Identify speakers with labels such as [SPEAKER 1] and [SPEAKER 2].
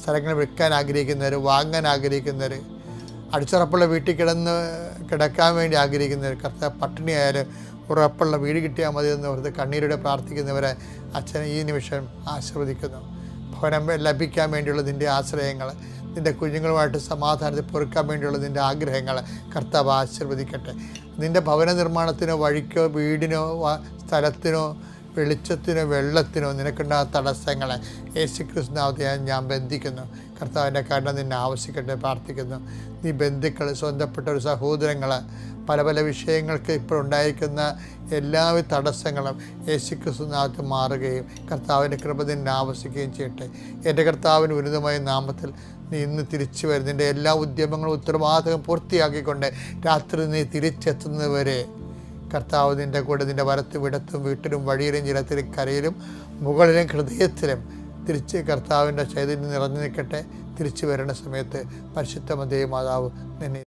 [SPEAKER 1] സ്ഥലങ്ങൾ വിൽക്കാൻ ആഗ്രഹിക്കുന്നവർ, വാങ്ങാൻ ആഗ്രഹിക്കുന്നവർ, അടിച്ചുറപ്പുള്ള വീട്ടിൽ കിടക്കാൻ വേണ്ടി ആഗ്രഹിക്കുന്നവർ, കർത്താവ് പട്ടിണിയായാലും ഉറപ്പുള്ള വീട് കിട്ടിയാൽ മതി എന്ന് ഓർത്ത് കണ്ണീരോടെ പ്രാർത്ഥിക്കുന്നവരെ അച്ഛൻ ഈ നിമിഷം ആശീർവദിക്കുന്നു. ഭവനം ലഭിക്കാൻ വേണ്ടിയുള്ള നിൻ്റെ ആശ്രയങ്ങൾ, നിൻ്റെ കുഞ്ഞുങ്ങളുമായിട്ട് സമാധാനത്തിൽ പൊറുക്കാൻ വേണ്ടിയുള്ള നിൻ്റെ ആഗ്രഹങ്ങൾ കർത്താവ് ആശീർവദിക്കട്ടെ. നിൻ്റെ ഭവന നിർമ്മാണത്തിനോ വഴിക്കോ വീടിനോ സ്ഥലത്തിനോ വെളിച്ചത്തിനോ വെള്ളത്തിനോ നിനക്കുണ്ടാകുന്ന തടസ്സങ്ങളെ യേശുക്രിസ്തു നാമത്തിൽ ഞാൻ ബന്ധിക്കുന്നു. കർത്താവിൻ്റെ കരുണ നിന്നെ ആവശ്യിക്കട്ടെ പ്രാർത്ഥിക്കുന്നു. നീ ബന്ധുക്കൾ, സ്വന്തപ്പെട്ട ഒരു സഹോദരങ്ങൾ, പല പല വിഷയങ്ങൾക്ക് ഇപ്പോൾ ഉണ്ടായിരിക്കുന്ന എല്ലാവിധ തടസ്സങ്ങളും യേശുക്രിസ്തു നാമത്തിൽ മാറുകയും കർത്താവിൻ്റെ കൃപ നിന്നെ ആവശ്യിക്കുകയും ചെയ്യട്ടെ. എൻ്റെ കർത്താവിന് ഉന്നതമായ നാമത്തിൽ നീ ഇന്ന് തിരിച്ചു വരും. നിൻ്റെ എല്ലാ ഉദ്യമങ്ങളും ഉത്തരവാദിത്തം പൂർത്തിയാക്കിക്കൊണ്ട് രാത്രി നീ തിരിച്ചെത്തുന്നതുവരെ കർത്താവ് നിൻ്റെ കൂടെ നിൻ്റെ വലത്തും ഇടത്തും വീട്ടിലും വഴിയിലും ജലത്തിലും കരയിലും മുകളിലും ഹൃദയത്തിലും തിരിച്ച് കർത്താവിൻ്റെ ചൈതന്യം നിറഞ്ഞു നിൽക്കട്ടെ. തിരിച്ചു വരണ സമയത്ത് പരിശുദ്ധ മാതാവ് നിന്നെ